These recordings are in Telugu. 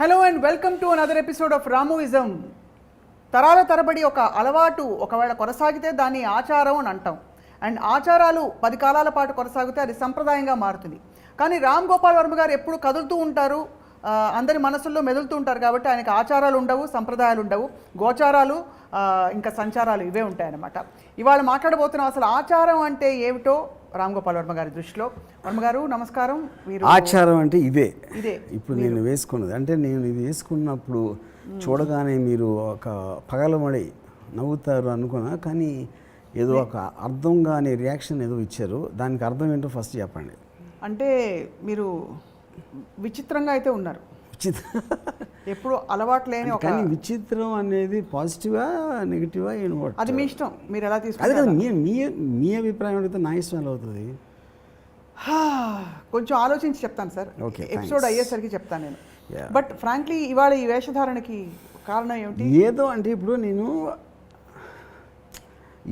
Hello and welcome to another episode of Ramuism. తరాల తరబడి ఒక అలవాటు ఒకవేళ కొనసాగితే దాన్ని ఆచారం అని అంటాం. అండ్ ఆచారాలు 10 కాలాల పాటు కొనసాగితే అది సంప్రదాయంగా మారుతుంది. కానీ రామ్ గోపాల్ వర్మ గారు ఎప్పుడు కదులుతూ ఉంటారు, అందరి మనసుల్లో మెదులుతూ ఉంటారు కాబట్టి ఆయనకి ఆచారాలు ఉండవు, సంప్రదాయాలు ఉండవు, గోచారాలు ఇంకా సంచారాలు ఇవే ఉంటాయన్నమాట. ఇవాళ మాట్లాడబోతున్నాం అసలు ఆచారం అంటే ఏమిటో రామ్ గోపాల్ వర్మ గారి దృష్టిలో. వర్మ గారు నమస్కారం. మీరు ఆచారం అంటే ఇదే ఇప్పుడు నేను వేసుకున్నది అంటే నేను ఇది వేసుకున్నప్పుడు చూడగానే మీరు ఒక పగలమడి నవ్వుతారు అనుకున్నా, కానీ ఏదో ఒక అర్థం కాని రియాక్షన్ ఏదో ఇచ్చారు. దానికి అర్థం ఏంటో ఫస్ట్ చెప్పండి. అంటే మీరు విచిత్రంగా అయితే ఉన్నారు. ఎప్పుడు అలవాటు లేని కానీ విచిత్రం అనేది పాజిటివా నెగిటివా ఏమవుతుంది అది మీ ఇష్టం, మీరు ఎలా తీసుకుంటారు. అదే కదా మీ అభిప్రాయం అడిగితే నా ఇష్టం ఎలా అవుతుంది? కొంచెం ఆలోచించి చెప్తాను సార్, ఎపిసోడ్ అయ్యేసరికి చెప్తాను నేను. బట్ ఫ్రాంక్లీ ఇవాళ ఈ వేషధారణకి కారణం ఏమిటి? ఏదో అంటే ఇప్పుడు నేను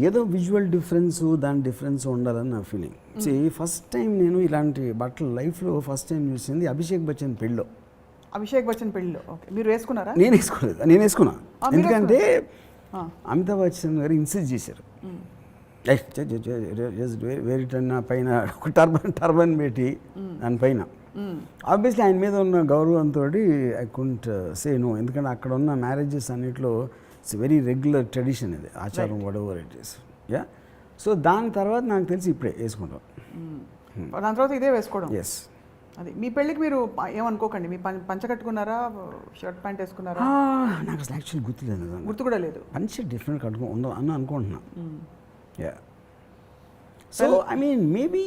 ఏదో విజువల్ డిఫరెన్స్, దాని డిఫరెన్స్ ఉండాలని నా ఫీలింగ్. ఫస్ట్ టైం నేను ఇలాంటి బట్టలు లైఫ్లో ఫస్ట్ టైం చూసింది అభిషేక్ బచ్చన్ పెళ్ళిలో. అభిషేక్ బచ్చన్ పెళ్ళిలో మీరు వేసుకున్నారా? నేను వేసుకోలేదు, నేను వేసుకున్నా. ఎందుకంటే అమితాబ్ బచ్చన్ గారు ఇన్సిస్ట్ చేశారు, వేరిటన్న పైన ఒక టర్బన్ పెట్టి దానిపైన. ఆబ్వియస్లీ ఆయన మీద ఉన్న గౌరవంతో ఐ కుంట్ సే నో. ఎందుకంటే అక్కడ ఉన్న మ్యారేజెస్ అన్నిట్లో ఇట్స్ వెరీ రెగ్యులర్ ట్రెడిషన్, ఇది ఆచారం what it is. Yeah, so దాని తర్వాత నాకు తెలిసి ఇప్పుడే వేసుకుంటాం. దాని తర్వాత ఇదే వేసుకోవడం. ఎస్. అది మీ పెళ్ళికి మీరు ఏమనుకోకండి, మీ పంచ కట్టుకున్నారా, షర్ట్ ప్యాంట్ వేసుకున్నారా? నాకు అసలు యాక్చువల్లీ గుర్తులేదు, గుర్తు కూడా లేదు. పంచ డిఫరెంట్ కట్టుకో ఉండవు అని అనుకుంటున్నా. Yeah, so I mean maybe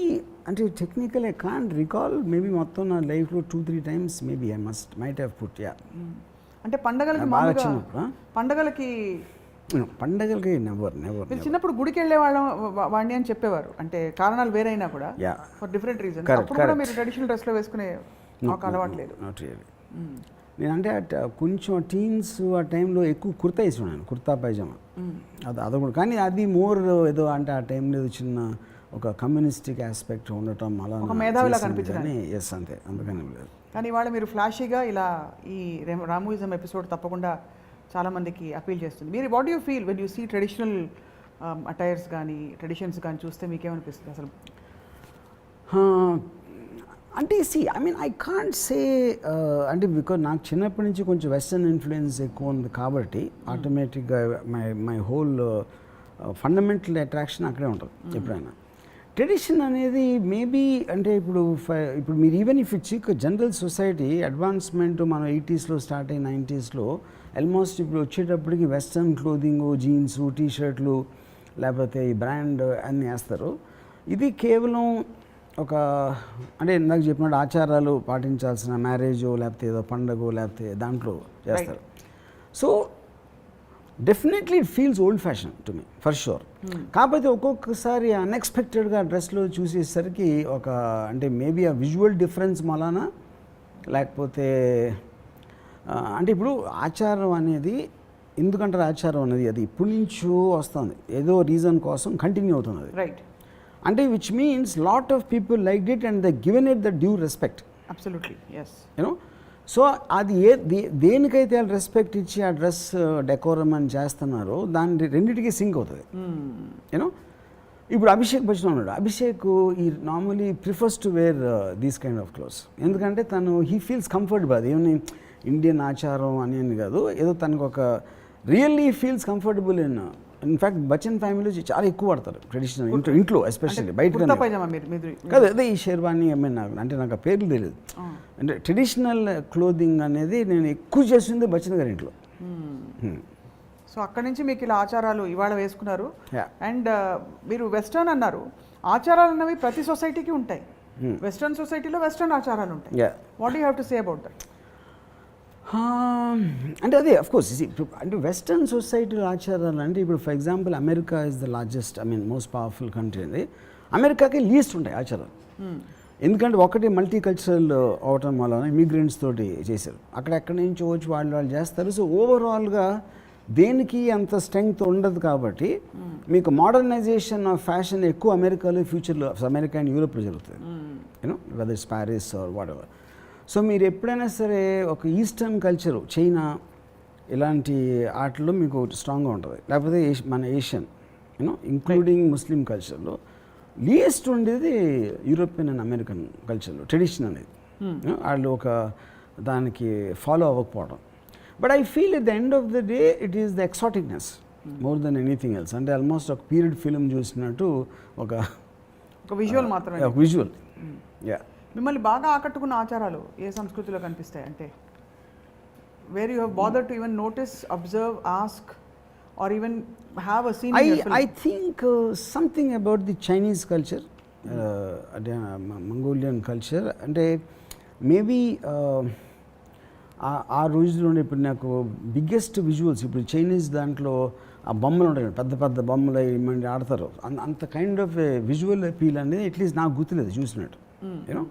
అంటే technical I can't recall, maybe మొత్తం నా లైఫ్లో 2-3 times maybe I might have put. Yeah, అంటే పండగలకి పండగలకి నెవర్ చిన్నప్పుడు గుడికి వెళ్ళే వాడిని అని చెప్పేవారు. అంటే కారణాలు వేరైనా కూడా ఫర్ డిఫరెంట్ రీజన్స్. అప్పుడు కూడా మీరు ట్రెడిషనల్ డ్రెస్లో వేసుకునే ఒక అలవాటు లేదు? Not really. నేనంటే కొంచెం టీన్స్ ఆ టైంలో ఎక్కువ కుర్తా వేసుకున్నాను, కుర్తా పైజామా. అది కూడా, కానీ అది మోర్ ఏదో అంటే ఆ టైంలో చిన్న ఒక కమ్యూనిస్టిక్ ఆస్పెక్ట్ ఉండటం అలా మేధావిలా కనిపించింది. ఎస్, అంతే, అందుకని లేదు. కానీ ఇవాళ మీరు ఫ్లాషీగా ఇలా ఈ రామూయిజం ఎపిసోడ్ తప్పకుండా చాలామందికి అపీల్ చేస్తుంది. మీరు what you feel when you see traditional attires కానీ ట్రెడిషన్స్ కానీ చూస్తే మీకేమనిపిస్తుంది అసలు? అంటే I mean I can't say అంటే బికాజ్ నాకు చిన్నప్పటి నుంచి కొంచెం వెస్టర్న్ ఇన్ఫ్లుయెన్స్ ఎక్కువ ఉంది కాబట్టి ఆటోమేటిక్గా మై హోల్ ఫండమెంటల్ అట్రాక్షన్ అక్కడే ఉంటుంది ఎప్పుడైనా. ట్రెడిషన్ అనేది మేబీ అంటే ఇప్పుడు మీరు even if it's general society advancement మనం 80sలో స్టార్ట్ అయ్యి 90sలో ఆల్మోస్ట్ ఇప్పుడు వచ్చేటప్పటికి వెస్ట్రన్ క్లోదింగ్, జీన్స్, టీషర్ట్లు, లేకపోతే ఈ బ్రాండ్ అన్నీ వేస్తారు. ఇది కేవలం ఒక అంటే నాకు చెప్పినట్టు ఆచారాలు పాటించాల్సిన మ్యారేజో లేకపోతే ఏదో పండగో లేకపోతే దాంట్లో చేస్తారు. So definitely it feels old fashion to me for sure. కాకపోతే ఒక్కొక్కసారి అన్ఎక్స్పెక్టెడ్గా డ్రెస్లో చూసేసరికి ఒక అంటే మేబీ ఆ విజువల్ డిఫరెన్స్ మలానా, లేకపోతే అంటే ఇప్పుడు ఆచారం అనేది ఎందుకంటారు, ఆచారం అనేది అది ఇప్పటి నుంచో వస్తుంది, ఏదో రీజన్ కోసం కంటిన్యూ అవుతుంది అది. రైట్. అంటే which means lot of people like it and the given it the due respect. Absolutely, yes. You know, so అది దేనికైతే వాళ్ళు రెస్పెక్ట్ ఇచ్చి ఆ డ్రెస్ డెకోరం అని చేస్తున్నారో దాని రెండింటికి సింక్ అవుతుంది. యూనో, ఇప్పుడు అభిషేక్ బచ్చన్ ఉన్నాడు. అభిషేక్ ఈ normally prefers to wear these kind of clothes. ఎందుకంటే తను హీ ఫీల్స్ కంఫర్టబుల్. అది ఏమని ఇండియన్ ఆచారం అని కాదు, ఏదో తనకు ఒక really feels comfortable. In fact Bachchan family చాలా ఎక్కువ పడతారు ట్రెడిషనల్ ఇంట్లో, ఎస్పెషల్లీ బయట కాదు. అదే ఈ షేర్వాణి అంటే నాకు ఆ పేర్లు తెలియదు. అంటే ట్రెడిషనల్ క్లోదింగ్ అనేది నేను ఎక్కువ చేస్తుంది బచ్చన్ గారి ఇంట్లో. సో అక్కడి నుంచి మీకు ఇలా ఆచారాలు ఇవాళ వేసుకున్నారు. అండ్ మీరు వెస్టర్న్ అన్నారు. ఆచారాలు అన్నవి ప్రతి సొసైటీకి ఉంటాయి. వెస్టర్న్ సొసైటీలో వెస్టర్న్ ఆచారాలు ఉంటాయి. What do you have to say about that? అంటే అదే అఫ్కోర్స్ అంటే వెస్టర్న్ సొసైటీలో ఆచారాలు అంటే ఇప్పుడు for example America is the largest most powerful country. అది అమెరికాకి లీస్ట్ ఉంటాయి ఆచారాలు. ఎందుకంటే ఒకటి మల్టీ కల్చరల్ అవటం వల్ల ఇమిగ్రెంట్స్ తోటి చేశారు, అక్కడెక్కడి నుంచి వచ్చి వాళ్ళు చేస్తారు. సో ఓవరాల్గా దేనికి అంత స్ట్రెంగ్త్ ఉండదు కాబట్టి మీకు మోడర్నైజేషన్ ఆఫ్ ఫ్యాషన్ ఎక్కువ అమెరికాలో ఫ్యూచర్లో అమెరికా అండ్ యూరోప్లో జరుగుతుంది. You know whether it's Paris or whatever. So మీరు ఎప్పుడైనా సరే ఒక ఈస్టర్న్ కల్చరు చైనా ఇలాంటి ఆటల్లో మీకు స్ట్రాంగ్గా ఉంటుంది, లేకపోతే మన ఏషియన్ ఇంక్లూడింగ్ ముస్లిం కల్చర్లో లీయెస్ట్ ఉండేది యూరోపియన్ అండ్ అమెరికన్ కల్చర్లో ట్రెడిషన్ అనేది వాళ్ళు ఒక దానికి ఫాలో అవ్వకపోవడం. But I feel at the end of the day it is the exoticness more than anything else. అంటే ఆల్మోస్ట్ ఒక పీరియడ్ ఫిలిం చూసినట్టు ఒక విజువల్ మాత్రమే. విజువల్. యా. మిమ్మల్ని బాగా ఆకట్టుకున్న ఆచారాలు ఏ సంస్కృతిలో కనిపిస్తాయి అంటే where you have bother to even notice, observe, ask or even have a scene in your film? I think something about the Chinese culture, Mongolian culture, అంటే మేబీ ఆ రోజుల్లో ఇప్పుడు నాకు బిగ్గెస్ట్ విజువల్స్ ఇప్పుడు చైనీస్ దాంట్లో ఆ బొమ్మలు ఉంటాయి, పెద్ద పెద్ద బొమ్మలు ఏమంటే ఆడతారు, అంత కైండ్ ఆఫ్ విజువల్ అపీల్ అనేది అట్లీస్ట్ నాకు గుర్తులేదు చూసినట్టు. You know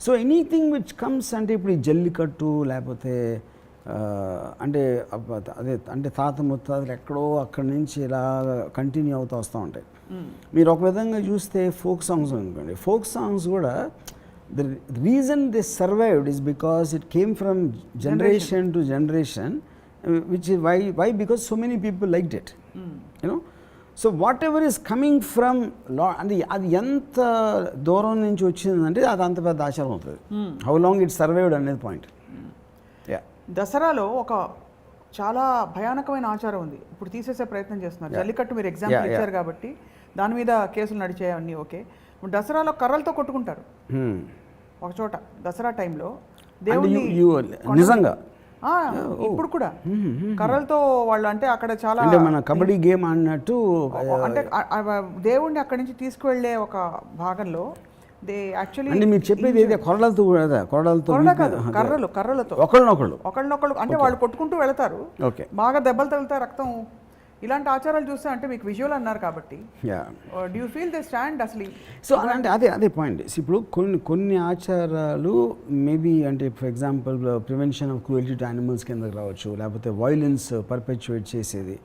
so anything which comes అంటే ఇప్పుడు ఈ జల్లికట్టు లేకపోతే అంటే అదే అంటే తాత ముత్తాతలు ఎక్కడో అక్కడి నుంచి ఇలా కంటిన్యూ అవుతూ వస్తూ ఉంటాయి. మీరు ఒక విధంగా చూస్తే ఫోక్ సాంగ్స్ అనుకోండి, ఫోక్ సాంగ్స్ కూడా the reason they survived is because it came from generation to generation, which why because so many people liked it. You know so whatever is coming from అంటే అది ఎంత దూరం నుంచి వచ్చిందంటే అది అంత పెద్ద ఆచారం అవుతుంది. హౌ లాంగ్ ఇట్ సర్వైవ్డ్ అనేది పాయింట్. దసరాలో ఒక చాలా భయానకమైన ఆచారం ఉంది, ఇప్పుడు తీసేసే ప్రయత్నం చేస్తున్నారు. జల్లికట్టు మీరు ఎగ్జాంపుల్ ఇచ్చారు కాబట్టి దాని మీద కేసులు నడిచాయన్నీ ఓకే. ఇప్పుడు దసరాలో కర్రలతో కొట్టుకుంటారు ఒక చోట దసరా టైంలో దేవుని నిజంగా ఇప్పుడు కూడా కర్రలతో వాళ్ళు అంటే అక్కడ చాలా మన కబడ్డీ గేమ్ ఆడినట్టు అంటే దేవుణ్ణి అక్కడి నుంచి తీసుకువెళ్ళే ఒక భాగంలో అంటే మీరు చెప్పేది ఏదో కొరలతో కర్రలతో ఒకళ్ళనొకళ్ళు అంటే వాళ్ళు కొట్టుకుంటూ వెళ్తారు, బాగా దెబ్బలు తగులుతాయి, రక్తం. ఇలాంటి ఆచారాలు చూస్తే అంటే మీకు విజువల్ అన్నారు కాబట్టి do you feel they stand అసలు? సో అంటే అదే పాయింట్. ఇప్పుడు కొన్ని ఆచారాలు మేబీ అంటే for example prevention of cruelty to animals కిందకి రావచ్చు, లేకపోతే వైలెన్స్ పర్పెచువేట్ చేసేది,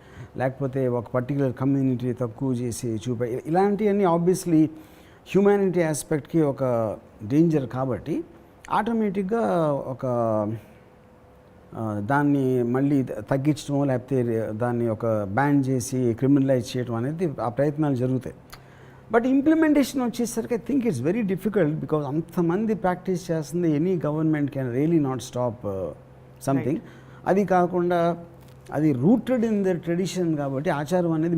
లేకపోతే ఒక పర్టికులర్ కమ్యూనిటీ తక్కువ చేసి చూపే, ఇలాంటివన్నీ ఆబ్వియస్లీ హ్యూమానిటీ ఆస్పెక్ట్కి ఒక డేంజర్ కాబట్టి ఆటోమేటిక్గా ఒక దాన్ని మళ్ళీ తగ్గించడం లేకపోతే దాన్ని ఒక బ్యాన్ చేసి క్రిమినలైజ్ చేయడం అనేది ఆ ప్రయత్నాలు జరుగుతాయి. బట్ ఇంప్లిమెంటేషన్ వచ్చేసరికి I think it's very difficult because అంతమంది ప్రాక్టీస్ చేస్తుంది. Any government can really not stop something. అది కాకుండా అది రూటెడ్ ఇన్ ద ట్రెడిషన్ కాబట్టి ఆచారం అనేది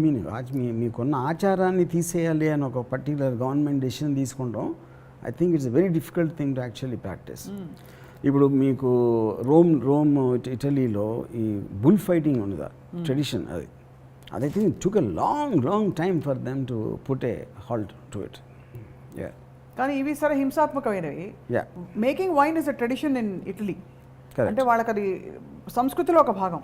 మీకున్న ఆచారాన్ని తీసేయాలి అని ఒక పర్టికులర్ గవర్నమెంట్ డెసిషన్ తీసుకుంటాం. I think it's very difficult thing to actually practise. ఇప్పుడు మీకు రోమ్ ఇటలీలో ఈ బుల్ ఫైటింగ్ ఉన్నదా ట్రెడిషన్, అది I think took a long time for them to put a halt to it. కానీ ఇవి సరే హింసాత్మకమైనవి. Making wine is a tradition in Italy, అంటే వాళ్ళకి అది సంస్కృతిలో ఒక భాగం.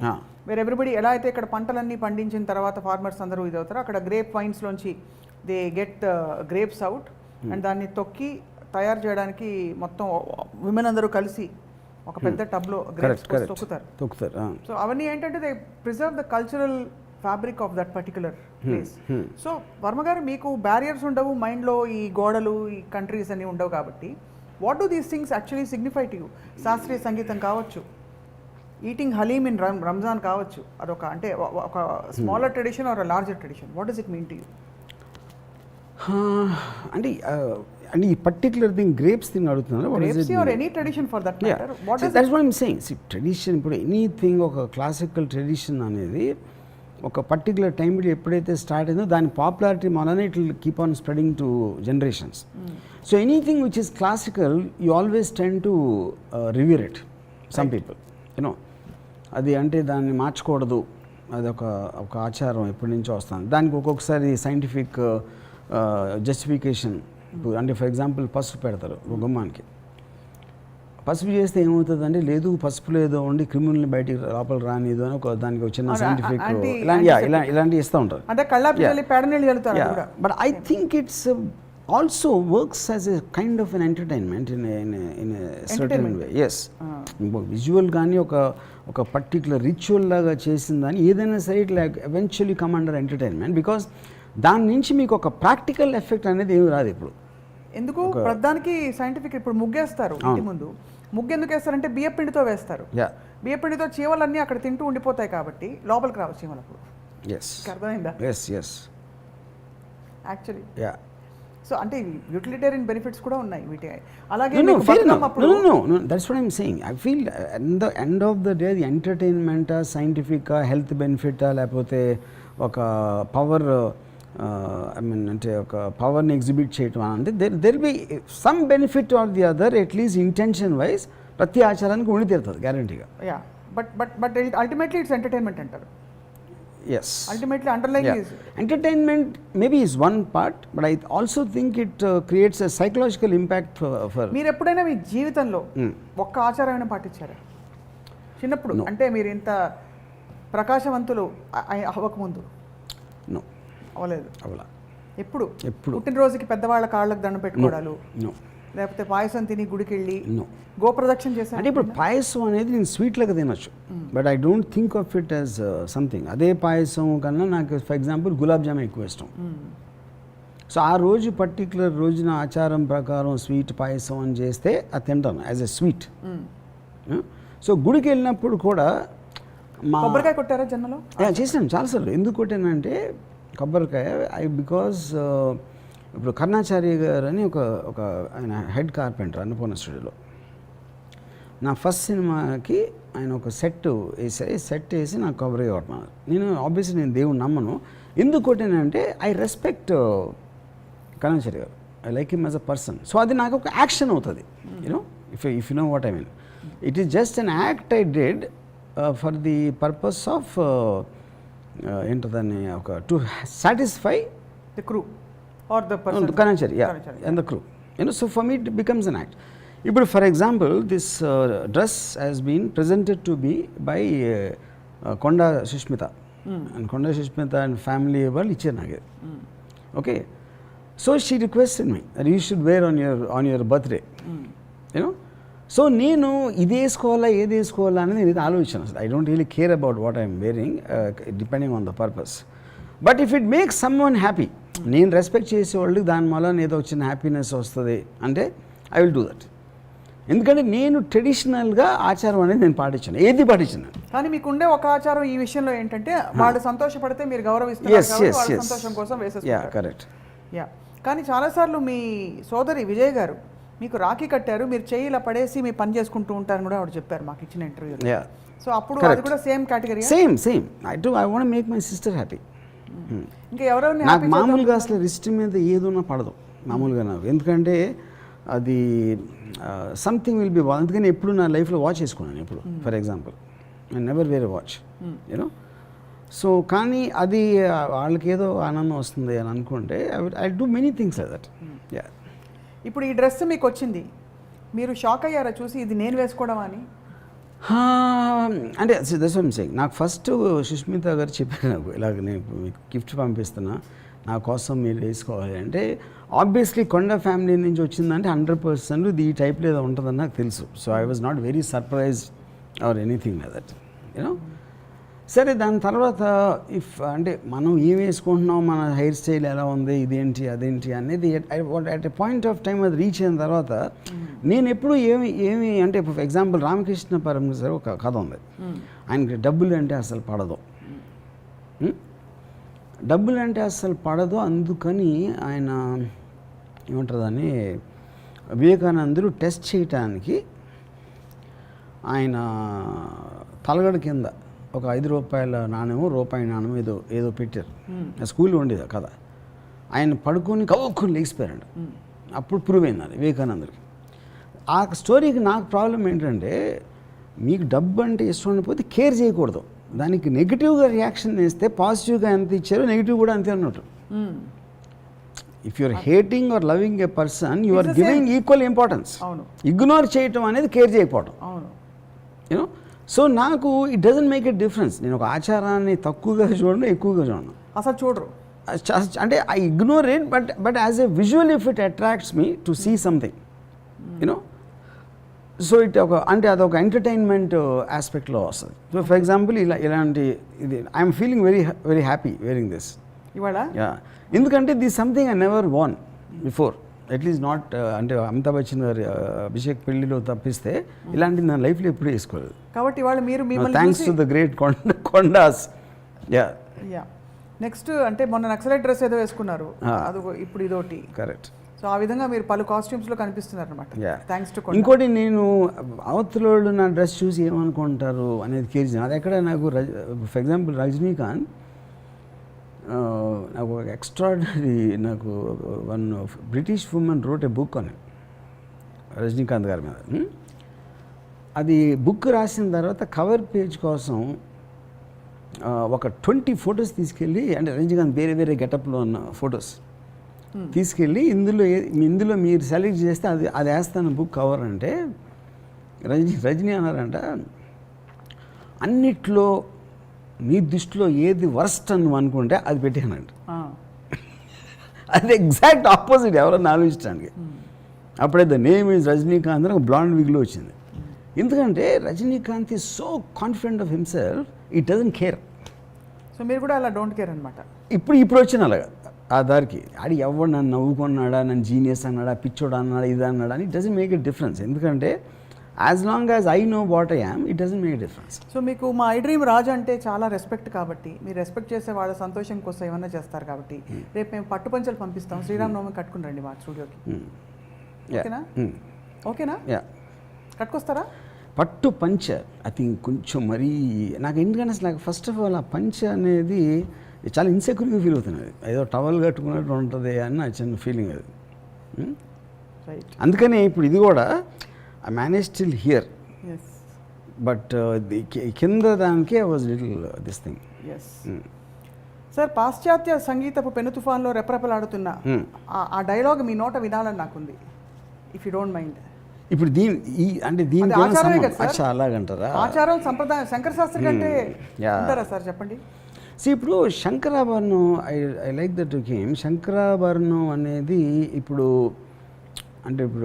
వేర్ ఎవ్రీబడి ఎలా అయితే ఇక్కడ పంటలన్నీ పండించిన తర్వాత ఫార్మర్స్ అందరూ ఇది అవుతారో అక్కడ గ్రేప్ వైన్స్లోంచి they get grapes out and దాన్ని తొక్కి తయారు చేయడానికి మొత్తం విమెన్ అందరూ కలిసి ఒక పెద్ద టబ్లో గ్రేప్స్ తొక్కుతారు. సో అవన్నీ ఏంటంటే they preserve the cultural fabric of that particular place. So Varma గారు మీకు బ్యారియర్స్ ఉండవు, మైండ్లో ఈ గోడలు ఈ కంట్రీస్ అన్నీ ఉండవు కాబట్టి what do these things actually signify to you? శాస్త్రీయ సంగీతం కావచ్చు, ఈటింగ్ హలీమ్ ఇన్ రంజాన్ కావచ్చు, అదొక అంటే ఒక smaller tradition or larger tradition. What does it mean to you? అంటే ఈ పర్టికులర్ థింగ్ గ్రేప్స్ థింగ్ అడుగుతున్నారు. Any tradition for that matter. That's what I am saying. Tradition ఇప్పుడు ఎనీథింగ్ ఒక క్లాసికల్ ట్రెడిషన్ అనేది ఒక పర్టికులర్ టైంలో ఎప్పుడైతే స్టార్ట్ అయిందో దాని పాపులారిటీ వలన it will keep on spreading to generations. So anything which is classical you always tend to reviewer it. Some people you know అది అంటే దాన్ని మార్చకూడదు, అది ఒక ఆచారం ఎప్పటి నుంచో వస్తుంది. దానికి ఒక్కొక్కసారి సైంటిఫిక్ జస్టిఫికేషన్. అంటే ఫర్ ఎగ్జాంపుల్ పసుపు పెడతారు ఒక గుమ్మానికి, పసుపు చేస్తే ఏమవుతుందంటే లేదు పసుపులో ఏదో ఉండి క్రిమినల్ని బయటికి లోపల రానిదు అని ఒక దానికి ఒక చిన్న సైంటిఫిక్ ఇలాంటివి ఇస్తూ ఉంటారు. But I think it's also works as a kind of an entertainment in certain way. Yes, visual కానీ ఒక పర్టికులర్ రిచువల్ లాగా చేసిందని ఏదైనా సరే it like eventually come under entertainment because దాని నుంచి మీకు ఒక ప్రాక్టికల్ ఎఫెక్ట్ అనేది ఏమి రాదు. ఇప్పుడు ఎందుకు ప్రధానికి సైంటిఫిక్ ఇప్పుడు ముగ్గేస్తారు ఇంటి ముందు, ముగ్గు ఎందుకు వేస్తారంటే బియ్య పిండితో వేస్తారు. యా బియ్య పిండితో చీమలన్నీ అక్కడ తింటూ ఉండిపోతాయి కాబట్టి లోపలికి రావు చీమలప్పుడు. ఎస్ అర్థమైందా? ఎస్ యాక్చువల్లీ యా సో అంటే యూటిలిటేరియన్ బెనిఫిట్స్ కూడా ఉన్నాయి వీటి. అలాగే No, మీకు fair enough. బతుకమ్మ అప్పుడు No, that's what I'm saying. I feel at the end of the day, the entertainment, scientific, health benefit, లేకపోతే ఒక పవర్ ఐ మీన్ అంటే ఒక పవర్ని ఎగ్జిబిట్ చేయటం అంటే there be some benefit or the other at least intention wise ప్రతి ఆచారానికి ఉండి తీరుతుంది గ్యారంటీగా. Yeah but ultimately it's entertainment అంటారు. Yes ultimately underline is entertainment maybe is one part, but I also think it creates a psychological impact for. మీరు ఎప్పుడైనా మీ జీవితంలో ఒక్క ఆచారమైనా పాటించారా చిన్నప్పుడు? అంటే మీరు ఇంత ప్రకాశవంతులు అవ్వకముందు నో అవ్వలేదు? అవలా ఎప్పుడు ఎప్పుడు పుట్టినరోజుకి పెద్దవాళ్ళ కాళ్ళకు దండం పెట్టుకోవడాలు, నో లేకపోతే పాయసం తిని గుడికి వెళ్ళి నో. గోప్రదక్షిణ చేశాను? అంటే ఇప్పుడు పాయసం అనేది నేను స్వీట్లకు తినొచ్చు, but I don't think of it as something. అదే పాయసం కన్నా నాకు ఫర్ ఎగ్జాంపుల్ గులాబ్ జామ్ ఎక్కువ ఇష్టం. సో ఆ రోజు పర్టికులర్ రోజున ఆచారం ప్రకారం స్వీట్ పాయసం అని చేస్తే అది తింటాను యాజ్ ఎ స్వీట్. సో గుడికి వెళ్ళినప్పుడు కూడా మా కొబ్బరికాయ కొట్టారా జన్మలో? చేశాను చాలాసార్లు. ఎందుకు కొట్టానంటే కొబ్బరికాయ బికాజ్ ఇప్పుడు కర్ణాచార్య గారు అని ఒక ఆయన హెడ్ కార్పెంటర్ అన్నపూర్ణ స్టూడియోలో. నా ఫస్ట్ సినిమాకి ఆయన ఒక సెట్ వేసి నాకు కొబ్బరి కొట్టమన్నారు. నేను ఆబ్వియస్లీ నేను దేవుని నమ్మను. ఎందుకు కొట్టానంటే I respect Karnacharya garu, I like him as a person. So అది నాకు ఒక యాక్షన్ అవుతుంది, you know if you know what I mean. It is just an act I did for the purpose of ఏంటదాన్ని ఒక to satisfy the crew or the person Karnachari and the crew, you know. So for me it becomes an act. ఇప్పుడు for example this dress has been presented to be by Konda Sushmita, and Konda Sushmita and family వాళ్ళు ఇచ్చారు నాకు. Okay, so she requested me that you should wear on your birthday, you know. So నేను ఇది వేసుకోవాలా ఏది వేసుకోవాలా అనేది నేను ఇది ఆలోచన. I don't really care about what I'm wearing depending on the purpose. But if it makes someone happy, నేను రెస్పెక్ట్ చేసేవాళ్ళు దాని వల్ల ఏదో వచ్చిన హ్యాపీనెస్ వస్తుంది అంటే ఐ విల్ డూ దట్. ఎందుకంటే నేను ట్రెడిషనల్గా ఆచారం అనేది నేను పాటించాను, ఏది పాటించాను. కానీ మీకు ఉండే ఒక ఆచారం ఈ విషయంలో ఏంటంటే వాళ్ళు సంతోషపడితే మీరు గౌరవిస్తున్నారు కాబట్టి వాళ్ళ సంతోషం కోసం వేసేస్తారు. కరెక్ట్. యా, కానీ చాలాసార్లు మీ సోదరి విజయ్ గారు మీకు రాఖీ కట్టారు, మీరు చేయి ఇలా పడేసి మీ పని చేసుకుంటూ ఉంటారని కూడా ఆవిడ చెప్పారు మాకు ఇచ్చిన ఇంటర్వ్యూలో. సో అప్పుడు అది కూడా same category? Same. I want make my sister happy. ఇంకా ఎవరెవరిని నాకు మామూలుగా అసలు రిస్ట్ మీద ఏదున్నా పడదు మామూలుగా నాకు, ఎందుకంటే అది సంథింగ్ విల్ బి బాల్. అందుకని ఎప్పుడు నా లైఫ్లో వాచ్ వేసుకున్నాను ఎప్పుడు. For example I never wear watch, you know. So కానీ అది వాళ్ళకి ఏదో ఆనందం వస్తుంది అని అనుకుంటే I do many things like that. Yeah. ఇప్పుడు ఈ డ్రెస్ మీకు వచ్చింది, మీరు షాక్ అయ్యారా చూసి ఇది నేను వేసుకోవడం అని? అంటే దట్స్ వాట్ ఐమ్ సేయింగ్. నాకు ఫస్ట్ సుష్మిత గారు చెప్పారు నాకు, ఇలాగ నేను మీకు గిఫ్ట్ పంపిస్తున్నా, నా కోసం మీరు వేసుకోవాలి అంటే. ఆబ్వియస్లీ కొండ ఫ్యామిలీ నుంచి వచ్చిందంటే 100% ఇది ఈ టైప్లో ఏదో ఉంటుందని నాకు తెలుసు. So I was not very surprise or anything like that, you know. సరే, దాని తర్వాత అంటే మనం ఏం వేసుకుంటున్నాం, మన హెయిర్ స్టైల్ ఎలా ఉంది, ఇదేంటి అదేంటి అనేది at a point of time అది రీచ్ అయిన తర్వాత నేను ఎప్పుడు ఏమి అంటే ఫర్ ఎగ్జాంపుల్ రామకృష్ణ పరమహంస గారు ఒక కథ ఉంది. ఆయనకి డబ్బులు అంటే అసలు పడదు, డబ్బులు అంటే అసలు పడదు. అందుకని ఆయన ఏమంటారని వివేకానందుడు టెస్ట్ చేయటానికి ఆయన తలగడ కింద ఒక 5 రూపాయల నాణ్యమో రూపాయి నాణ్యమో ఏదో పెట్టారు. స్కూల్లో ఉండేది కదా. ఆయన పడుకొని కవ్వుకొని లేచిపోయారండి. అప్పుడు ప్రూవ్ అయింది అది వివేకానందుడికి. ఆ స్టోరీకి నాకు ప్రాబ్లం ఏంటంటే, మీకు డబ్బు అంటే ఇష్టం ఉండిపోతే కేర్ చేయకూడదు, దానికి నెగిటివ్గా రియాక్షన్ వేస్తే పాజిటివ్గా ఎంత ఇచ్చారో నెగిటివ్ కూడా అంతే అన్నట్టు. If you're hating or loving a person you are giving equal importance. Ignore చేయటం అనేది కేర్ చేయకపోవడం, యూనో. సో నాకు it doesn't make a difference. నేను ఒక ఆచారాన్ని తక్కువగా చూడను, ఎక్కువగా చూడను, అసలు చూడరు. అంటే I ignore it, but as a visual if it attracts me to see something, you know. So it అంటే అదొక ఎంటర్టైన్మెంట్ ఆస్పెక్ట్లో వస్తుంది. సో ఫర్ ఎగ్జాంపుల్ ఇలాంటి ఇది I'm feeling very happy wearing this ఇవాళ. యా, ఎందుకంటే this something I never worn before. At least not అంటే అమితాబ్ బచ్చన్ గారి అభిషేక్ పెళ్లిలో తప్పిస్తే ఇలాంటిది నా లైఫ్లో ఎప్పుడూ వేసుకోలేదు. కాబట్టి ఇవాళ మీరు మిమ్మల్ని thanks to the great Kondas. Yeah yeah next అంటే మొన్న నక్సలైట్ డ్రెస్ ఏదో వేసుకున్నారు, అది ఇప్పుడు ఇదోటి. కరెక్ట్. సో ఆ విధంగా మీరు పలు కాస్ట్యూమ్స్లో కనిపిస్తున్నారు అనమాట. థ్యాంక్స్ టు ఇంకోటి నేను అవతలోళ్ళు నా డ్రెస్ చూసి ఏమనుకుంటారు అనేది కేర్ చేయను. అది ఎక్కడ నాకు ఫర్ ఎగ్జాంపుల్ రజనీకాంత్ నాకు ఒక ఎక్స్ట్రాడినరీ నాకు one British women wrote a book అని రజనీకాంత్ గారి మీద. అది బుక్ రాసిన తర్వాత కవర్ పేజ్ కోసం ఒక 20 ఫొటోస్ తీసుకెళ్ళి, అంటే రజనీకాంత్ వేరే వేరే గెటప్లో ఉన్న ఫొటోస్ తీసుకెళ్ళి ఇందులో మీరు సెలెక్ట్ చేస్తే అది వేస్తాను బుక్ కవర్ అంటే రజనీ అన్నారంట, అన్నిట్లో నీ దృష్టిలో ఏది వర్స్ట్ అని నువ్వు అనుకుంటే అది పెట్టానంట. అది ఎగ్జాక్ట్ ఆపోజిట్ ఎవరన్నా ఆలోచించడానికి. అప్పుడే ద నేమ్ ఈజ్ రజనీకాంత్ అని ఒక బ్లాండ్ విగ్లో వచ్చింది. ఎందుకంటే Rajinikanth is so confident of himself, it doesn't care. So మీరు కూడా అలా డోంట్ కేర్ అనమాట. ఇప్పుడు వచ్చిన అలాగా ఆ దారికి ఆడి ఎవరు నన్ను నవ్వుకున్నాడా, నన్ను జీనియస్ అన్నాడా, పిచ్చోడా అన్నాడా, ఇది అన్నాడా అని it doesn't make a difference. ఎందుకంటే as long as I know what I am, it doesn't make a difference. So మీకు మా ఐ డ్రీమ్ రాజు అంటే చాలా రెస్పెక్ట్ కాబట్టి, మీరు రెస్పెక్ట్ చేసే వాళ్ళ సంతోషం కోసం ఏమన్నా చేస్తారు కాబట్టి, రేపు మేము పట్టు పంచలు పంపిస్తాం, శ్రీరామనవమి కట్టుకుని రండి మా స్టూడియోకి. ఓకేనా? ఓకేనా? కట్టుకొస్తారా? పట్టు పంచ ఐ థింక్ కొంచెం మరీ నాకు ఎందుకంటే అసలు నాకు ఫస్ట్ ఆఫ్ ఆల్ ఆ పంచ అనేది చాలా ఇన్సెక్యూర్గా ఫీల్ అవుతున్నది. ఏదో టవల్ కట్టుకున్నట్టు ఉంటుంది అని నా చిన్న ఫీలింగ్ అది. అందుకనే ఇప్పుడు ఇది కూడా I manage still here, but కింద దానికి I was little this thing. Sir, పాశ్చాత్య సంగీతపు పెను తుఫాన్లో రెపరెపలాడుతున్న ఆ డైలాగ్ మీ నోట వినాలని నాకుంది, ఇఫ్ యూ డోంట్ మైండ్. ఇప్పుడు దీని అలాగంటారా? ఆచారం సంప్రదాయం శంకర శాస్త్రి కంటే ఉంటారా సార్? చెప్పండి. ఇప్పుడు Shankarabharanam I like that game. Shankarabharanam అనేది ఇప్పుడు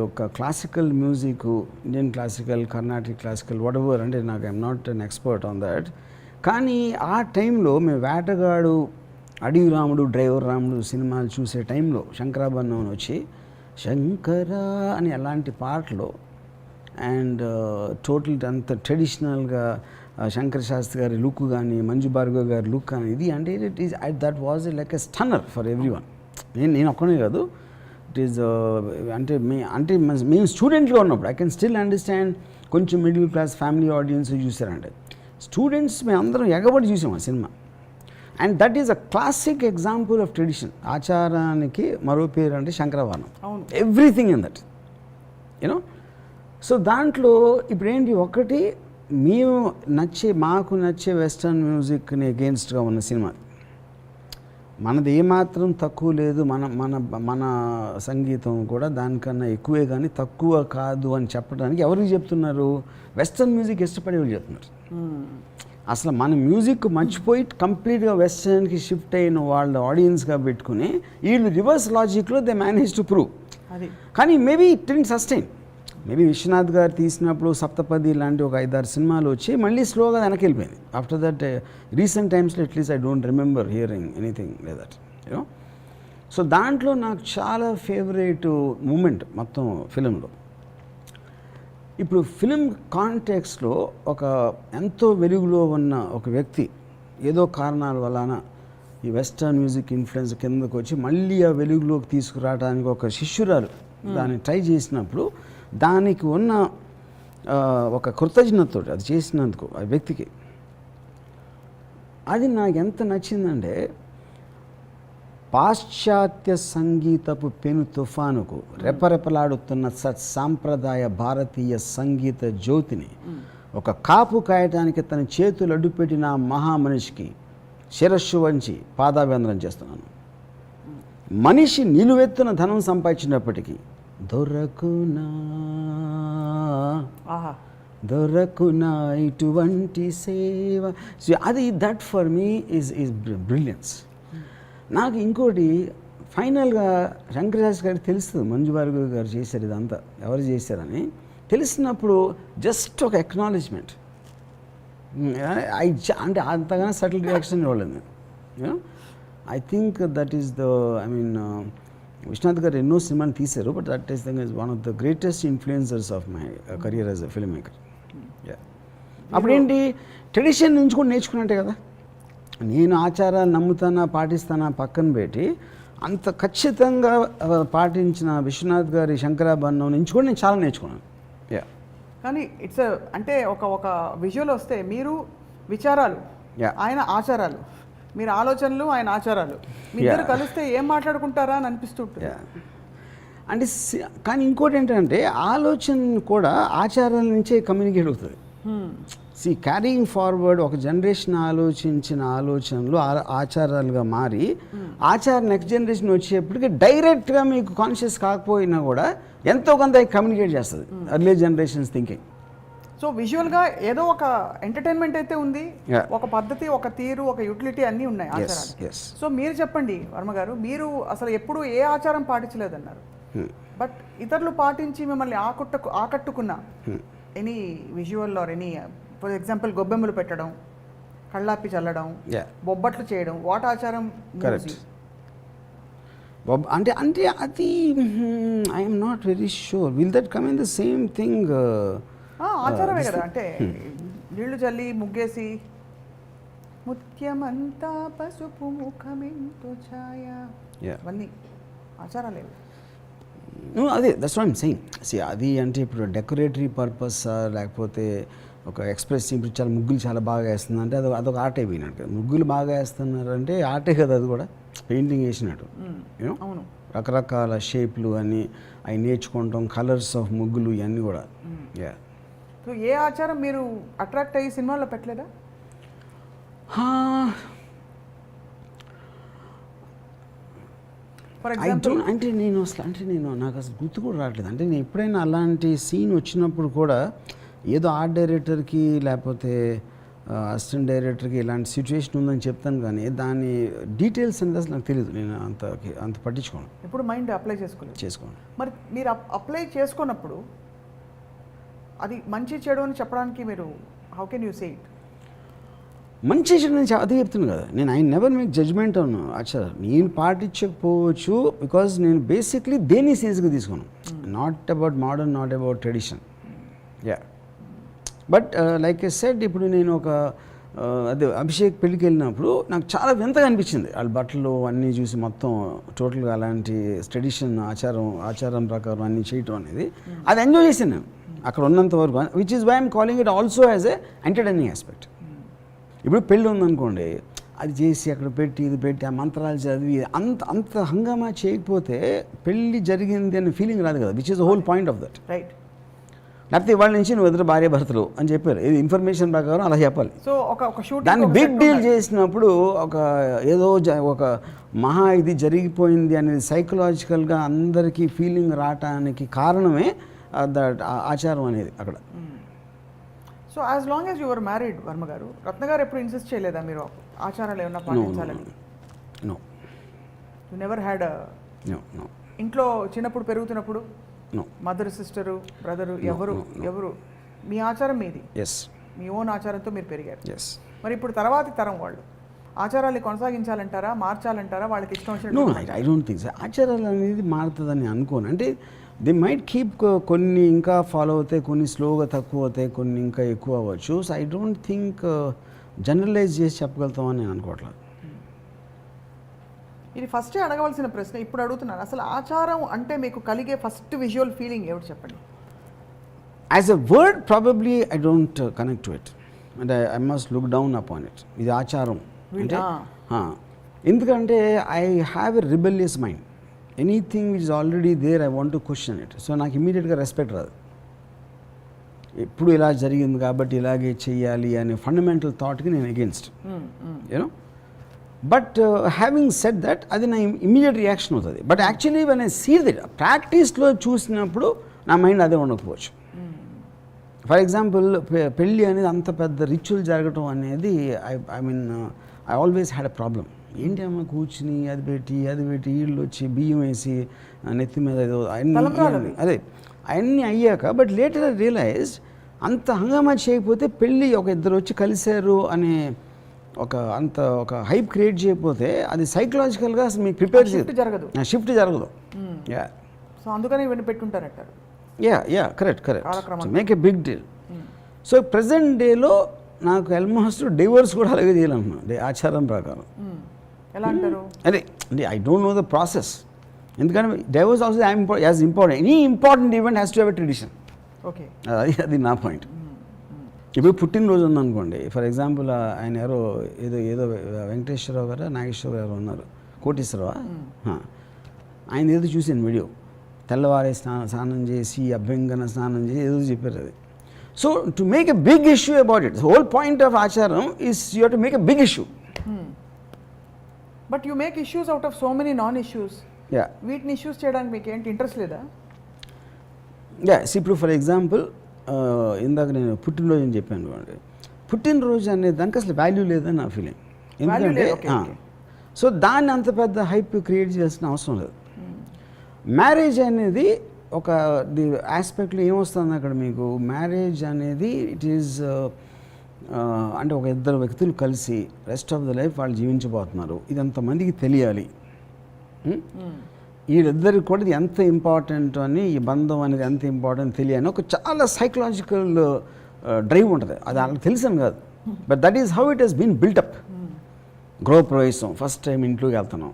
ఒక classical music, Indian classical, Carnatic classical, whatever, అంటే నాకు I'm not an expert on that. కానీ ఆ టైంలో మేము వేటగాడు, అడవి రాముడు, డ్రైవర్ రాముడు సినిమాలు చూసే టైంలో శంకరాభరణం వచ్చి శంకర అని అలాంటి పాటలు అండ్ టోటల్ అంత ట్రెడిషనల్గా శంకర శాస్త్రి గారి లుక్ కానీ, మంజు భార్గవ్ గారి లుక్ కానీ, ఇది అంటే it is that was like a stunner for everyone. నేను ఒక్కనే కాదు, ఇట్ ఈస్ అంటే మేము స్టూడెంట్గా ఉన్నప్పుడు ఐ కెన్ స్టిల్ అండర్స్టాండ్. కొంచెం మిడిల్ క్లాస్ ఫ్యామిలీ ఆడియన్స్ చూసారంటే, స్టూడెంట్స్ మేము అందరం ఎగబడి చూసాం ఆ సినిమా. And that is a classic example of tradition. ఆచారానికి మరో పేరు అంటే Shankarabharanam. Everything in that you know. So దాంట్లో ఇప్పుడు ఏంటి, ఒకటి మాకు నచ్చే వెస్టర్న్ మ్యూజిక్ని అగేన్స్ట్గా ఉన్న సినిమా. మనది ఏమాత్రం తక్కువ లేదు, మన సంగీతం కూడా దానికన్నా ఎక్కువే కానీ తక్కువ కాదు అని చెప్పడానికి ఎవరికి చెప్తున్నారు? వెస్టర్న్ మ్యూజిక్ ఇష్టపడే వాళ్ళు చెప్తున్నారు. అసలు మన మ్యూజిక్ మర్చిపోయి కంప్లీట్గా వెస్టర్న్కి షిఫ్ట్ అయిన వాళ్ళ ఆడియన్స్గా పెట్టుకుని వీళ్ళు రివర్స్ లాజిక్లో దే మేనేజ్ టు ప్రూవ్. కానీ maybe it didn't sustain. Maybe Vishwanath garu తీసినప్పుడు సప్తపది లాంటి ఒక 5-6 సినిమాలు వచ్చి మళ్ళీ స్లోగా వెనక్కి వెళ్ళిపోయింది. ఆఫ్టర్ దట్ రీసెంట్ టైమ్స్లో at least I don't remember hearing anything like that you know. So దాంట్లో నాకు చాలా ఫేవరెట్ మూమెంట్ మొత్తం ఫిలింలో. ఇప్పుడు ఫిలిం కాంటెక్స్లో ఒక ఎంతో వెలుగులో ఉన్న ఒక వ్యక్తి ఏదో కారణాల వలన ఈ వెస్టర్న్ మ్యూజిక్ ఇన్ఫ్లుయెన్స్ కిందకు వచ్చి మళ్ళీ ఆ వెలుగులోకి తీసుకురావడానికి ఒక శిష్యురాలు దాన్ని ట్రై చేసినప్పుడు దానికి ఉన్న ఒక కృతజ్ఞతతో అది చేసినందుకు ఆ వ్యక్తికి, అది నాకు ఎంత నచ్చిందంటే, పాశ్చాత్య సంగీతపు పెను తుఫానుకు రెపరెపలాడుతున్న సాంప్రదాయ భారతీయ సంగీత జ్యోతిని ఒక కాపు కాయటానికి తన చేతులు అడ్డుపెట్టిన మహామనిషికి శిరస్సు వంచి పాదాభివందనం చేస్తున్నాను. మనిషి నిలువెత్తున ధనం సంపాదించినప్పటికీ దొరకునా ఇటువంటి సేవ, అది that for me is brilliance. నాకు ఇంకోటి ఫైనల్గా శంకరశాస్త్రి గారికి తెలుస్తుంది మంజు భార్గవ్ గారు చేశారు ఇదంతా, ఎవరు చేశారని తెలిసినప్పుడు జస్ట్ ఒక ఎక్నాలెడ్జ్మెంట్. అంటే అంతగానో సటిల్ రియాక్షన్ ఇవ్వలేదు నేను. I think that is the Vishwanath garu ఎన్నో సినిమాలు తీశారు, but that is thing is one of the greatest influencers of my career as a film maker. అప్పుడేంటి ట్రెడిషన్ నుంచి కూడా నేర్చుకున్నట్టే కదా. నేను ఆచారాలు నమ్ముతానా పాటిస్తానా పక్కన పెట్టి అంత ఖచ్చితంగా పాటించిన విశ్వనాథ్ గారి శంకరాభరణం నుంచి కూడా నేను చాలా నేర్చుకున్నాను. కానీ ఇట్స్ అంటే ఒక విజువల్ వస్తే మీరు విచారాలు, ఆయన ఆచారాలు, మీరు ఆలోచనలు, ఆయన ఆచారాలు, మీ ఇద్దరు కలిస్తే ఏం మాట్లాడుకుంటారా అని అనిపిస్తుంటుంది. అంటే కానీ ఇంకోటి ఏంటంటే ఆలోచన కూడా ఆచారాల నుంచే కమ్యూనికేట్ అవుతుంది. సి క్యారీయింగ్ ఫార్వర్డ్ ఒక జనరేషన్ ఆలోచించిన ఆలోచనలు ఆచారాలుగా మారి ఆచారం నెక్స్ట్ జనరేషన్ వచ్చేప్పటికి డైరెక్ట్గా మీకు కాన్షియస్ కాకపోయినా కూడా ఎంతో కొంత కమ్యూనికేట్ చేస్తుంది అర్లీ జనరేషన్స్ థింకింగ్. సో విజువల్గా ఏదో ఒక ఎంటర్టైన్మెంట్ అయితే ఉంది, ఒక పద్ధతి, ఒక తీరు, ఒక యూటిలిటీ అన్నీ ఉన్నాయి ఆచారాలు. సో మీరు చెప్పండి వర్మ గారు, మీరు అసలు ఎప్పుడు ఏ ఆచారం పాటించలేదన్నారు, బట్ ఇతరులు పాటించి మిమ్మల్ని ఆకట్టుకున్న any visual or any, for example గొబ్బెమ్మలు పెట్టడం, కళ్ళాపి చల్లడం, బొబ్బట్లు చేయడం, వాట్ ఆచారం? అంటే అంటే అది I'm not very sure will that come in the same thing. ఆచారమే కదా, అంటే నీళ్లు చల్లి ముగ్గేసి ముత్యమంతా పసుపు ముఖమెంతో ఛాయ, అవన్నీ ఆచారాలే. అదే దట్స్ వాట్ ఐమ్ సెయింగ్. అది అంటే ఇప్పుడు డెకరేటరీ పర్పస్ లేకపోతే ఒక ఎక్స్ప్రెస్ ఇప్పుడు చాలా ముగ్గులు చాలా బాగా వేస్తుంది అంటే అదొక ఆర్ట్ అయిపోయినట్టు. ముగ్గులు బాగా వేస్తున్నారంటే ఆర్టే కదా, అది కూడా పెయింటింగ్ వేసినట్టు. అవును, రకరకాల షేప్లు అని అవి నేర్చుకుంటాం, కలర్స్ ఆఫ్ ముగ్గులు ఇవన్నీ కూడా. సో ఏ ఆచారం మీరు అట్రాక్ట్ అయ్యి సినిమాలో పెట్టలేదా? ఫర్ ఎగ్జాంపుల్ అంటే నేను అసలు నాకు అసలు గుర్తు కూడా రావట్లేదు. అంటే నేను ఎప్పుడైనా అలాంటి సీన్ వచ్చినప్పుడు కూడా ఏదో ఆర్ట్ డైరెక్టర్కి లేకపోతే అసిస్టెంట్ డైరెక్టర్కి ఇలాంటి సిచ్యువేషన్ ఉందని చెప్తాను, కానీ దాని డీటెయిల్స్ అనేది అసలు నాకు తెలియదు. నేను అంత పట్టించుకోను, ఇప్పుడు మైండ్ అప్లై చేసుకోను. మరి మీరు అప్లై చేసుకున్నప్పుడు అది మంచి చెడు అని చెప్పడానికి మీరు how can you say it? మంచి చెడు నుంచి అదే చెప్తున్నాను కదా నేను. ఐ నెవర్ మేక్ జడ్జ్మెంట్ అవును ఆచారం నేను పాటించకపోవచ్చు, బికాజ్ నేను బేసిక్లీ దేని సీరియస్గా తీసుకున్నాను. Not about modern, not about tradition. But like I said, ఇప్పుడు నేను ఒక అదే అభిషేక్ పెళ్ళికి వెళ్ళినప్పుడు నాకు చాలా వింతగా అనిపించింది. వాళ్ళ బట్టలు అన్నీ చూసి మొత్తం టోటల్గా అలాంటి ట్రెడిషన్ ఆచారం ప్రకారం అన్నీ చేయటం అనేది అది ఎంజాయ్ చేశాను నేను అక్కడ ఉన్నంత వరకు, which is why I'm calling it also as a entertaining aspect. ఇప్పుడు పెళ్ళి ఉందనుకోండి, అది చేసి అక్కడ పెట్టి ఇది పెట్టి ఆ మంత్రాలు చదివి అంత హంగామా చేయకపోతే పెళ్ళి జరిగింది అనే ఫీలింగ్ రాదు కదా, which is the whole point of that. Right. లేకపోతే ఇవాళ నుంచి నువ్వు ఎదురు భార్య భర్తలు అని చెప్పారు, ఇది ఇన్ఫర్మేషన్ ప్రకారం అలా చెప్పాలి. సో ఒక షూట్ దాన్ని బిగ్ డీల్ చేసినప్పుడు ఒక మహా ఇది జరిగిపోయింది అనేది సైకలాజికల్గా అందరికీ ఫీలింగ్ రావటానికి కారణమే దట్ ఆచారం అనేది అక్కడ. So as long as your married Varma గారు, రత్న గారు ఎప్పుడు ఇన్సిస్ట్ చేయలేదా మీరు ఆచారాలు ఏమన్నా పాటించాలని? నో, యు నెవర్ హ్యాడ్ ఇంట్లో చిన్నప్పుడు పెరుగుతున్నప్పుడు మదర్, సిస్టరు, బ్రదరు ఎవరు మీ ఆచారం మీది, మీ ఓన్ ఆచారంతో మీరు పెరిగారు. మరి ఇప్పుడు తర్వాతి తరం వాళ్ళు ఆచారాన్ని కొనసాగించాలంటారా, మార్చాలంటారా, వాళ్ళకి ఇష్టం వచ్చినట్టు? ఐ డోంట్ థింక్ ఆచారాలు అనేది మారుతుందని అనుకోను. అంటే దే మైట్ కీప్, కొన్ని ఇంకా ఫాలో అవుతాయి, కొన్ని స్లోగా తక్కువ అవుతాయి, కొన్ని ఇంకా ఎక్కువ అవ్వచ్చు. So I don't think generalize చేసి చెప్పగలుగుతామని నేను అనుకోవట్లేదు. ఇది ఫస్టే అడగవలసిన ప్రశ్న, ఇప్పుడు అడుగుతున్నాను. అసలు ఆచారం అంటే మీకు కలిగే ఫస్ట్ విజువల్ ఫీలింగ్ ఏమిటి చెప్పండి? As a word probably I don't connect to it and I must look down upon it. ఇది ఆచారం అంటే ఎందుకంటే I have a rebellious mind. Anything which is already there I want to question it. So నాకు ఇమీడియట్గా రెస్పెక్ట్ రాదు. ఎప్పుడు ఇలా జరిగింది కాబట్టి ఇలాగే చెయ్యాలి అనే ఫండమెంటల్ థాట్కి నేను against, you know. But having said that, అది నా ఇమీడియట్ రియాక్షన్ అవుతుంది. But actually when I see that ప్రాక్టీస్లో చూసినప్పుడు నా మైండ్ అదే ఉండకపోవచ్చు. ఫర్ ఎగ్జాంపుల్ పెళ్ళి అనేది అంత పెద్ద రిచువల్ జరగటం అనేది I mean I always had a problem. ఏంటి అమ్మ కూర్చుని అది పెట్టి వీళ్ళు వచ్చి బియ్యం వేసి నెత్తి మీద ఏదో అదే అవన్నీ అయ్యాక, బట్ లేటర్ ఐ రియలైజ్ అంత హంగామా చేయకపోతే పెళ్ళి ఒక ఇద్దరు వచ్చి కలిశారు అనే ఒక హైప్ క్రియేట్ చేయకపోతే అది సైకలాజికల్గా మీకు ప్రిపేర్ షిఫ్ట్ జరగదు. షిఫ్ట్ జరగదు. యా సో అందుకని ఇవన్నీ పెట్టుంటారంటారు. Yeah correct make a big deal. So present డేలో నాకు ఆల్మోస్ట్ డివోర్స్ కూడా అలాగే చేయాలన్నా ఆచారం ప్రకారం. ఎలా అంటారు? అదే అంటే I don't know the process, ఎందుకంటే divorce also as important. Any important event has to have a tradition. Okay, అది నా పాయింట్. ఇప్పుడు పుట్టినరోజు ఉందనుకోండి, ఫర్ ఎగ్జాంపుల్ ఆయన ఎవరో ఏదో వెంకటేశ్వరరావు గారు నాగేశ్వరరావు గారు ఉన్నారు, కోటేశ్వరరావు ఆయన ఏదో చూసాను వీడియో, తెల్లవారే స్నానం చేసి అభ్యంగన స్నానం చేసి ఏదో చెప్పారు అది. So to make a big issue about it, whole point of ఆచారం is you to make a big issue. But you make issues out of so many non issues. వీటిని ఇష్యూస్ చేయడానికి మీకు ఏంటి ఇంట్రెస్ట్ లేదా? ఇప్పుడు ఫర్ ఎగ్జాంపుల్ ఇందాక నేను పుట్టినరోజు అని చెప్పాను అనుకోండి, పుట్టినరోజు అనే దానికి అసలు వాల్యూ లేదని నా ఫీలింగ్. ఎందుకంటే సో దాన్ని అంత పెద్ద హైప్ క్రియేట్ చేయాల్సిన అవసరం లేదు. మ్యారేజ్ అనేది ఒక ఆస్పెక్ట్లో ఏమొస్తుంది అక్కడ మీకు, మ్యారేజ్ అనేది ఇట్ ఈజ్ అంటే ఒక ఇద్దరు వ్యక్తులు కలిసి రెస్ట్ ఆఫ్ ద లైఫ్ వాళ్ళు జీవించబోతున్నారు, ఇది అంతమందికి తెలియాలి, వీళ్ళిద్దరికి కూడా ఇది ఎంత ఇంపార్టెంట్ అని, ఈ బంధం అనేది ఎంత ఇంపార్టెంట్ తెలియని ఒక చాలా సైకలాజికల్ డ్రైవ్ ఉంటుంది. అది వాళ్ళకి తెలిసాను కాదు, but that is how it has been built up. గృహప్రవేశం ఫస్ట్ టైం ఇంట్లోకి వెళ్తున్నాం,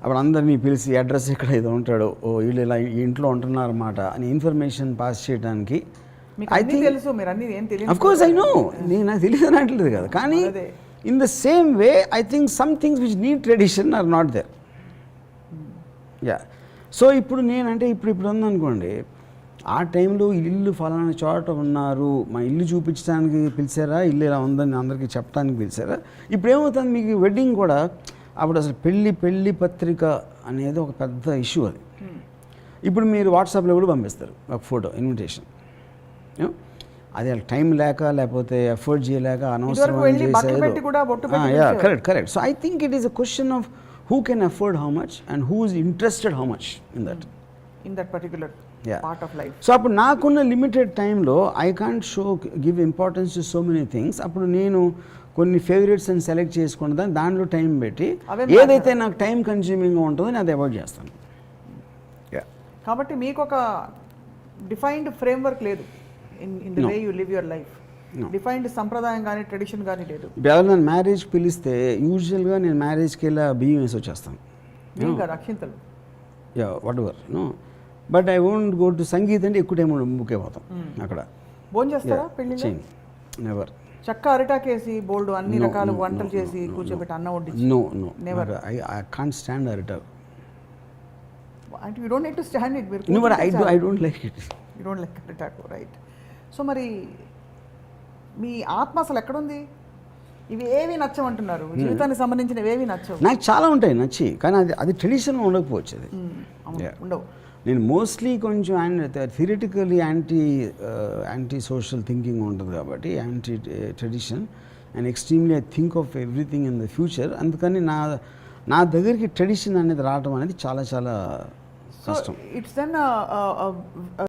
అప్పుడు అందరినీ పిలిచి అడ్రస్ ఎక్కడ ఏదో ఉంటాడో, ఓ వీళ్ళు ఇలా ఈ ఇంట్లో ఉంటున్నారన్నమాట అని ఇన్ఫర్మేషన్ పాస్ చేయడానికి I think of course I know, నేను నాకు తెలియదు అనట్లేదు కదా, కానీ in the same way I think some things which need tradition or not there. Yeah so ఇప్పుడు నేనంటే ఇప్పుడు ఉందనుకోండి, ఆ టైంలో ఇల్లు ఫలానా చోట ఉన్నారు, మా ఇల్లు చూపించడానికి పిలిచారా, ఇల్లు ఇలా ఉందని అందరికీ చెప్పడానికి పిలిచారా. ఇప్పుడు ఏమవుతుంది మీకు వెడ్డింగ్ కూడా, అప్పుడు అసలు పెళ్ళి పత్రిక అనేది ఒక పెద్ద ఇష్యూ అది. ఇప్పుడు మీరు వాట్సాప్లో కూడా పంపిస్తారు ఒక ఫోటో ఇన్విటేషన్, అది టైం లేక లేకపోతే ఎఫర్ట్ చేయలేక అనవసరం correct. So I think it is a question of who can afford how much and who is interested how much in that particular part of life. So appudu naakunna limited time lo I can't give importance to so many things. Appudu nenu konni favorites and select chesukonna danlo time petti edaithe నాకు టైం కన్స్యూమింగ్ గా ఉంటుందో నేను అది అవాయిడ్ చేస్తాను. కాబట్టి మీకు ఒక డిఫైన్డ్ ఫ్రేమ్వర్క్ లేదు in the way you live your life. Defined సంప్రదాయం కానీ ట్రెడిషన్ కానీ లేదు. ఎవరైనా మ్యారేజ్ పిలిస్తే యూజువల్గా నేను మ్యారేజ్కి వెళ్ళి బియ్యం వేసి వచ్చేస్తాను, అక్షింతలు whatever no. But I won't go to sangeet అంటే ఎక్కువ టైం బుక్ అయిపోతాం అక్కడ. భోజనం చేస్తారా పెళ్ళిలో? నెవర్. చక్క అరిటాకేసి బోల్డ్ అన్ని రకాల వంటలు చేసి కూర్చోబెట్టి అన్నం వడ్డించి? No never. I can't stand అరిటాక్. అంటే you don't need to stand it. No but I don't like it. You don't like అరిటాక్, రైట్. సో మరి మీ ఆత్మ అసలు ఎక్కడుంది? ఇవి ఏవి నచ్చమంటున్నారు, జీవితానికి సంబంధించినవి ఏవి నచ్చవు? నాకు చాలా ఉంటాయి నచ్చి, కానీ అది ట్రెడిషన్ ఉండకపోవచ్చు. అది ఉండవు. నేను మోస్ట్లీ కొంచెం థియరిటికలీ యాంటీ సోషల్ థింకింగ్ ఉంటుంది కాబట్టి, anti tradition and extremely I think of everything in the future. అందుకని నా దగ్గరికి ట్రెడిషన్ అనేది రావడం అనేది చాలా చాలా కష్టం. It's then